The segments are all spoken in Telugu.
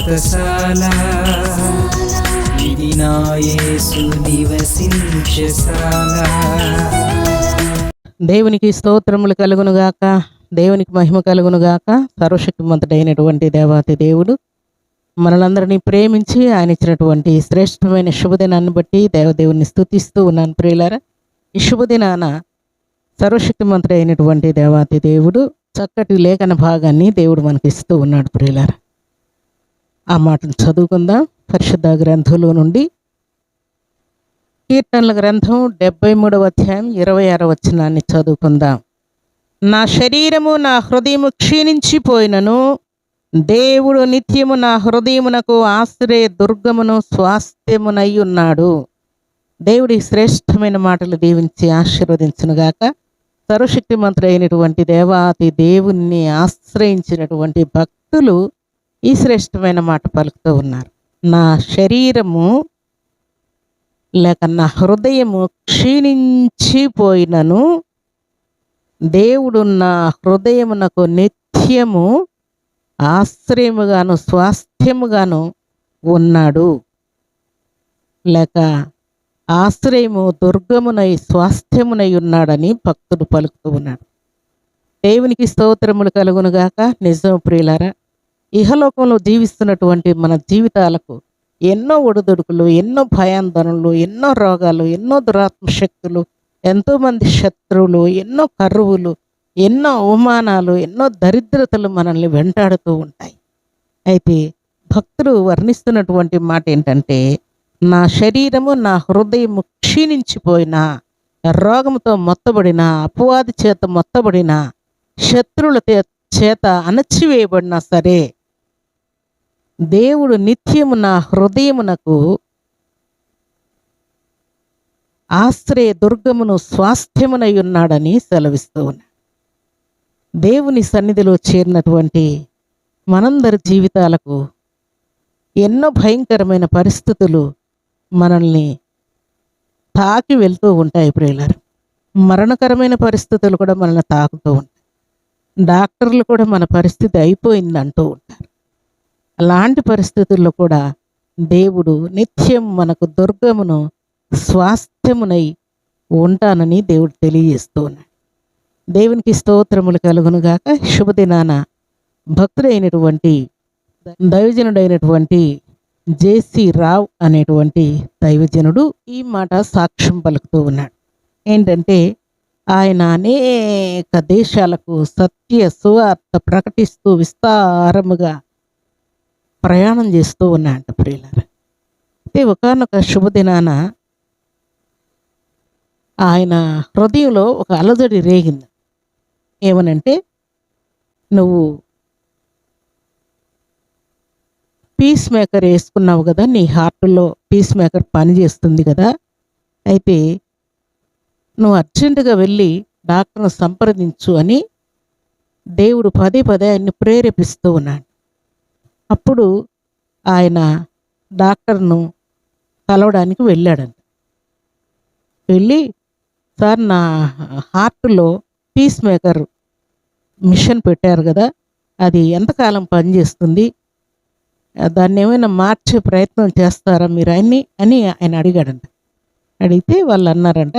వ్రతశాల ఇది నా యేసు నివసించశాల. దేవునికి స్తోత్రములు కలుగునుగాక, దేవునికి మహిమ కలుగునుగాక. సర్వశక్తిమంతుడైనటువంటి దేవాతి దేవుడు మనలందరినీ ప్రేమించి ఆయన ఇచ్చినటువంటి శ్రేష్టమైన శుభదినాన్ని బట్టి దేవదేవుని స్తుతిస్తూ ఉన్నాను ప్రియులారా. ఈ శుభదినాన సర్వశక్తిమంతుడైనటువంటి దేవాతి దేవుడు చక్కటి లేఖన భాగాన్ని దేవుడు మనకి ఇస్తూ ఉన్నాడు ప్రియులారా. ఆ మాటను చదువుకుందాం. పరిశుద్ధ గ్రంథంలో నుండి కీర్తనల గ్రంథం 73వ అధ్యాయం 26వ వచనాన్ని చదువుకుందాం. నా శరీరము నా హృదయము క్షీణించిపోయినను దేవుడు నిత్యము నా హృదయమునకు ఆశ్రయ దుర్గమును స్వాస్థ్యమునై ఉన్నాడు. దేవుడి శ్రేష్టమైన మాటలు దీవించి ఆశీర్వదించునుగాక. సర్వశక్తిమంతుడైనటువంటి దేవాతి దేవుణ్ణి ఆశ్రయించినటువంటి భక్తులు ఈ శ్రేష్టమైన మాట పలుకుతూ ఉన్నారు. నా శరీరము లేక నా హృదయము క్షీణించిపోయినను దేవుడు నా హృదయమునకు నిత్యము ఆశ్రయముగాను స్వాస్థ్యముగాను ఉన్నాడు. లేక ఆశ్రయము దుర్గమునై స్వాస్థ్యమునై ఉన్నాడని భక్తుడు పలుకుతూ ఉన్నాడు. దేవునికి స్తోత్రములు కలుగునుగాక. నిజం ప్రియులారా, ఇహలోకంలో జీవిస్తున్నటువంటి మన జీవితాలకు ఎన్నో ఒడిదుడుకులు, ఎన్నో భయాందోళనలు, ఎన్నో రోగాలు, ఎన్నో దురాత్మ శక్తులు, ఎంతోమంది శత్రువులు, ఎన్నో కరువులు, ఎన్నో అవమానాలు, ఎన్నో దరిద్రతలు మనల్ని వెంటాడుతూ ఉంటాయి. అయితే భక్తుడు వర్ణిస్తున్నటువంటి మాట ఏంటంటే, నా శరీరము నా హృదయము క్షీణించిపోయిన, రోగముతో మొత్తబడిన, అపవాది చేత మొత్తబడిన, శత్రువుల చేత అణచివేయబడినా సరే దేవుడు నిత్యము నా హృదయమునకు ఆశ్రయ దుర్గమును స్వాస్థ్యమునై ఉన్నాడని సెలవిస్తూ ఉన్నాడు. దేవుని సన్నిధిలో చేరినటువంటి మనందరి జీవితాలకు ఎన్నో భయంకరమైన పరిస్థితులు మనల్ని తాకి వెళ్తూ ఉంటాయి ప్రియులారా. మరణకరమైన పరిస్థితులు కూడా మనల్ని తాకుతూ ఉంటాయి. డాక్టర్లు కూడా మన పరిస్థితి అయిపోయింది అంటూ ఉంటారు. అలాంటి పరిస్థితుల్లో కూడా దేవుడు నిత్యం మనకు దుర్గమును స్వాస్థ్యమునై ఉంటానని దేవుడు తెలియజేస్తూ ఉన్నాడు. దేవునికి స్తోత్రములు కలుగునుగాక. శుభదినాన భక్తుడైనటువంటి దైవజనుడైనటువంటి జేసీ రావ్ అనేటువంటి దైవజనుడు ఈ మాట సాక్ష్యం పలుకుతూ ఉన్నాడు. ఏంటంటే, ఆయన అనేక దేశాలకు సత్య సువార్త ప్రకటిస్తూ విస్తారముగా ప్రయాణం చేస్తూ ఉన్నాయంట ప్రియులారా. అయితే ఒకానొక శుభదినాన ఆయన హృదయంలో ఒక అలజడి రేగింది. ఏమనంటే, నువ్వు పీస్ మేకర్ వేసుకున్నావు కదా, నీ హార్ట్లో పీస్ మేకర్ పని చేస్తుంది కదా, అయితే నువ్వు అర్జెంటుగా వెళ్ళి డాక్టర్ను సంప్రదించు అని దేవుడు పదే పదే ఆయన్ని ప్రేరేపిస్తూ ఉన్నాడు. అప్పుడు ఆయన డాక్టర్ను కలవడానికి వెళ్ళాడంట. వెళ్ళి, సార్, నా హార్ట్లో పీస్ మేకర్ మిషన్ పెట్టారు కదా, అది ఎంతకాలం పనిచేస్తుంది, దాన్ని ఏమైనా మార్చే ప్రయత్నం చేస్తారా మీరు అని ఆయన అడిగాడంట. అడిగితే వాళ్ళు అన్నారంట,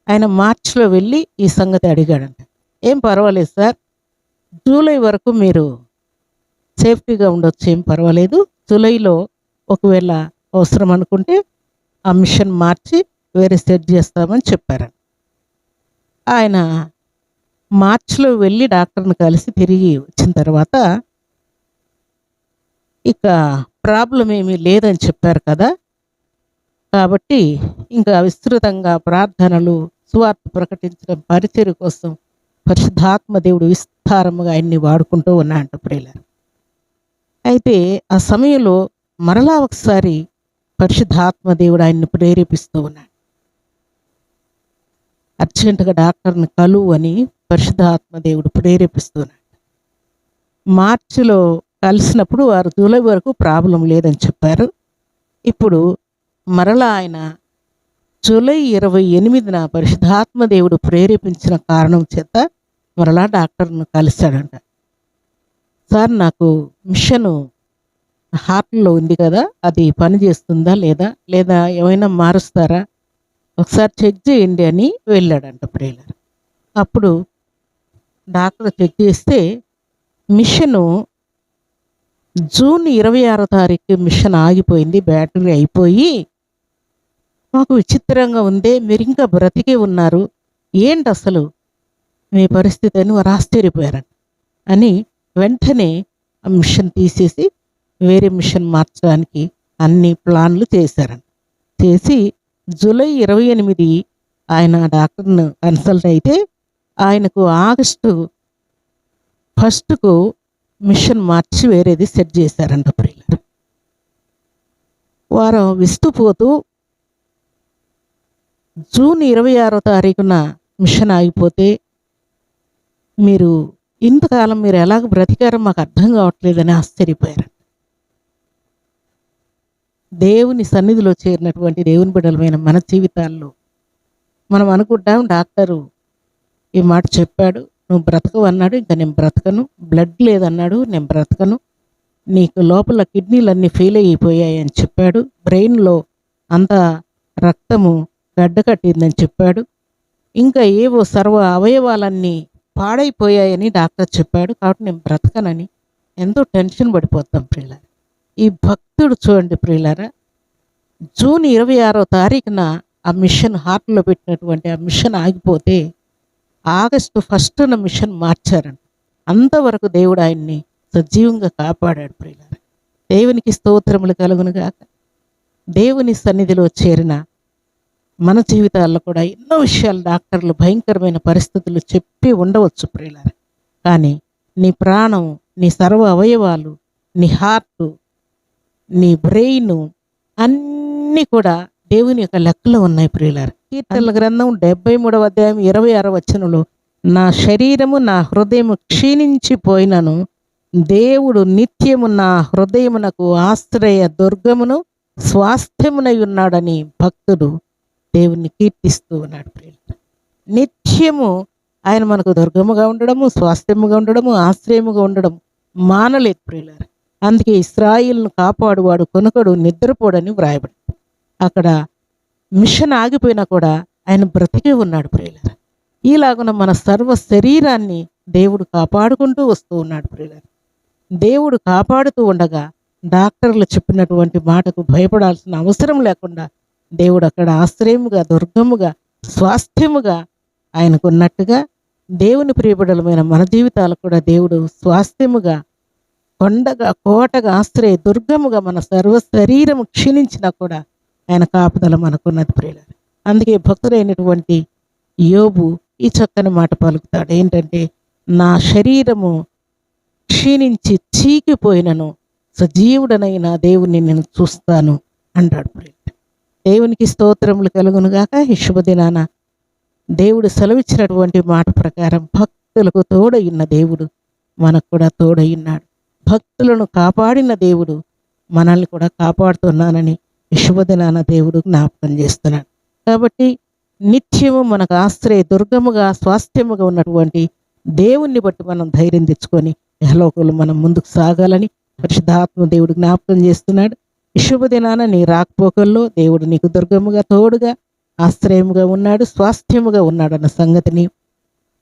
ఆయన మార్చిలో వెళ్ళి ఈ సంగతి అడిగాడంట. ఏం పర్వాలేదు సార్, జూలై వరకు మీరు సేఫ్టీగా ఉండొచ్చు, ఏం పర్వాలేదు, జూలైలో ఒకవేళ అవసరం అనుకుంటే ఆ మిషన్ మార్చి వేరే సెట్ చేస్తామని చెప్పారంట. ఆయన మార్చిలో వెళ్ళి డాక్టర్ని కలిసి తిరిగి వచ్చిన తర్వాత ఇక ప్రాబ్లం ఏమీ లేదని చెప్పారు కదా, కాబట్టి ఇంకా విస్తృతంగా ప్రార్థనలు, సువార్త ప్రకటించడం, పరిచర్య కోసం పరిశుద్ధాత్మ దేవుడు విస్తారముగా ఆయన్ని వాడుకుంటూ ఉన్నాయంట ప్రియులారా. అయితే ఆ సమయంలో మరలా ఒకసారి పరిశుద్ధాత్మ దేవుడు ఆయన్ని ప్రేరేపిస్తూ ఉన్నాడు. అర్జెంటుగా డాక్టర్ని కలువు అని పరిశుద్ధాత్మ దేవుడు ప్రేరేపిస్తున్నాడు. మార్చిలో కలిసినప్పుడు వారు జూలై వరకు ప్రాబ్లం లేదని చెప్పారు. ఇప్పుడు మరలా ఆయన జూలై 28న పరిశుద్ధాత్మ దేవుడు ప్రేరేపించిన కారణం చేత మరలా డాక్టర్ను కలిశాడంట. సార్, నాకు మిషను హార్ట్లో ఉంది కదా, అది పని చేస్తుందా లేదా, లేదా ఏమైనా మారుస్తారా, ఒకసారి చెక్ చేయండి అని వెళ్ళాడంట ప్రియులారా. అప్పుడు డాక్టర్ చెక్ చేస్తే మిషను జూన్ 26వ తారీఖు మిషన్ ఆగిపోయింది, బ్యాటరీ అయిపోయి. మాకు విచిత్రంగా ఉంది, మీరు ఇంకా బ్రతికే ఉన్నారు, ఏంటి అసలు మీ పరిస్థితి అని వారు ఆశ్చర్యపోయారంట. అని వెంటనే ఆ మిషన్ తీసేసి వేరే మిషన్ మార్చడానికి అన్ని ప్లాన్లు చేశారంట. చేసి జూలై 28 ఆయన డాక్టర్ను కన్సల్ట్ అయితే ఆయనకు ఆగస్టు 1కు మిషన్ మార్చి వేరేది సెట్ చేశారంట ప్రియులారా. వారు విస్తుపోతూ జూన్ 26వ తారీఖున మిషన్ ఆగిపోతే మీరు ఇంతకాలం మీరు ఎలాగ బ్రతికారో మాకు అర్థం కావట్లేదని ఆశ్చర్యపోయారు. దేవుని సన్నిధిలో చేరినటువంటి దేవుని బిడ్డలమైన మన జీవితాల్లో మనం అనుకుంటాం, డాక్టరు ఈ మాట చెప్పాడు, నువ్వు బ్రతకవు అన్నాడు, ఇంకా నేను బ్రతకను. బ్లడ్ లేదన్నాడు, నేను బ్రతకను. నీకు లోపల కిడ్నీలన్నీ ఫెయిల్ అయిపోయాయి అని చెప్పాడు, బ్రెయిన్లో అంతా రక్తము గడ్డ కట్టిందని చెప్పాడు, ఇంకా ఏవో సర్వ అవయవాలన్నీ పాడైపోయాయని డాక్టర్ చెప్పాడు, కాబట్టి నేను బ్రతకనని ఎంతో టెన్షన్ పడిపోతాం ప్రియులారా. ఈ భక్తుడు చూడండి ప్రియులారా, జూన్ 26వ తారీఖున ఆ మిషన్ హార్ట్లో పెట్టినటువంటి ఆ మిషన్ ఆగిపోతే ఆగస్టు 1న మిషన్ మార్చారంట. అంతవరకు దేవుడు ఆయన్ని సజీవంగా కాపాడాడు ప్రియులారా. దేవునికి స్తోత్రములు కలుగును గాక. దేవుని సన్నిధిలో చేరిన మన జీవితాల్లో కూడా ఎన్నో విషయాలు డాక్టర్లు భయంకరమైన పరిస్థితులు చెప్పి ఉండవచ్చు ప్రియులారా. కానీ నీ ప్రాణం, నీ సర్వ అవయవాలు, నీ హార్టు, నీ బ్రెయిన్ అన్నీ కూడా దేవుని యొక్క లెక్కలో ఉన్నాయి ప్రియులారా. కీర్తనల గ్రంథం 73వ అధ్యాయం 26వ వచనంలో, నా శరీరము నా హృదయము క్షీణించిపోయినను దేవుడు నిత్యము నా హృదయమునకు ఆశ్రయ దుర్గమును స్వాస్థ్యమునై ఉన్నాడని భక్తుడు దేవుణ్ణి కీర్తిస్తూ ఉన్నాడు ప్రియులారా. నిత్యము ఆయన మనకు దుర్గముగా ఉండడము, స్వాస్థ్యముగా ఉండడము, ఆశ్రయముగా ఉండడం మానలేదు ప్రియులారా. అందుకే ఇశ్రాయేలును కాపాడువాడు కొనుకడు నిద్రపోడని వ్రాయబడి. అక్కడ మిషన్ ఆగిపోయినా కూడా ఆయన బ్రతికే ఉన్నాడు ప్రియులారా. ఈలాగున మన సర్వ శరీరాన్ని దేవుడు కాపాడుకుంటూ వస్తూ ఉన్నాడు ప్రియులారా. దేవుడు కాపాడుతూ ఉండగా డాక్టర్లు చెప్పినటువంటి మాటకు భయపడాల్సిన అవసరం లేకుండా దేవుడు అక్కడ ఆశ్రయముగా, దుర్గముగా, స్వాస్థ్యముగా ఆయనకున్నట్టుగా దేవుని ప్రియబిడ్డలమైన మన జీవితాలు కూడా దేవుడు స్వాస్థ్యముగా, కొండగా, కోటగా, ఆశ్రయ దుర్గముగా మన సర్వ శరీరము క్షీణించినా కూడా ఆయన కాపుదల మనకున్నది ప్రియులారా. అందుకే భక్తుడైనటువంటి యోబు ఈ చక్కని మాట పలుకుతాడు, ఏంటంటే నా శరీరము క్షీణించి చీకిపోయినను సజీవుడనైన దేవుని నేను చూస్తాను అంటాడు ప్రియులారా. దేవునికి స్తోత్రములు కలుగునుగాక. ఈ శుభదినాన దేవుడు సెలవిచ్చినటువంటి మాట ప్రకారం భక్తులకు తోడయున్న దేవుడు మనకు కూడా తోడయున్నాడు. భక్తులను కాపాడిన దేవుడు మనల్ని కూడా కాపాడుతున్నానని ఈ శుభదినాన దేవుడు జ్ఞాపకం చేస్తున్నాడు. కాబట్టి నిత్యము మనకు ఆశ్రయ దుర్గముగా, స్వాస్థ్యముగా ఉన్నటువంటి దేవుణ్ణి బట్టి మనం ధైర్యం తెచ్చుకొని యెహోవాలో మనం ముందుకు సాగాలని పరిశుద్ధాత్మ దేవుడు జ్ఞాపకం చేస్తున్నాడు. ఈ శుభదినాన నీ రాకపోకల్లో దేవుడు నీకు దుర్గముగా, తోడుగా, ఆశ్రయముగా ఉన్నాడు, స్వాస్థ్యముగా ఉన్నాడు అన్న సంగతిని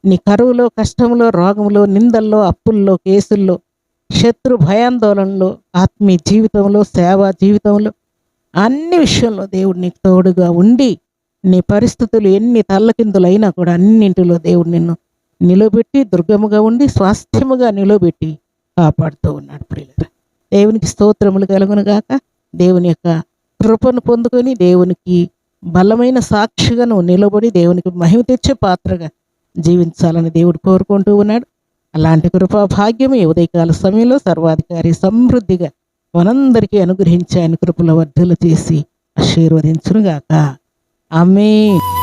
నీ కరువులో, కష్టంలో, రోగంలో, నిందల్లో, అప్పుల్లో, కేసుల్లో, శత్రు భయాందోళనలో, ఆత్మీయ జీవితంలో, సేవా జీవితంలో, అన్ని విషయంలో దేవుడు నీకు తోడుగా ఉండి నీ పరిస్థితులు ఎన్ని తల్లకిందులైనా కూడా అన్నింటిలో దేవుడు నిన్ను నిలబెట్టి దుర్గముగా ఉండి స్వాస్థ్యముగా నిలబెట్టి కాపాడుతూ ఉన్నాడు ప్రియులారా. దేవునికి స్తోత్రములు కలుగునుగాక. దేవుని యొక్క కృపను పొందుకొని దేవునికి బలమైన సాక్షిగా నువ్వు నిలబడి దేవునికి మహిమ తెచ్చే పాత్రగా జీవించాలని దేవుడు కోరుకుంటూ ఉన్నాడు. అలాంటి కృపా భాగ్యం ఈ ఉదయకాల సమయంలో సర్వాధికారి సమృద్ధిగా మనందరికీ అనుగ్రహించి ఆయన కృపల వర్ధలు చేసి ఆశీర్వదించునుగాక. ఆమేన్.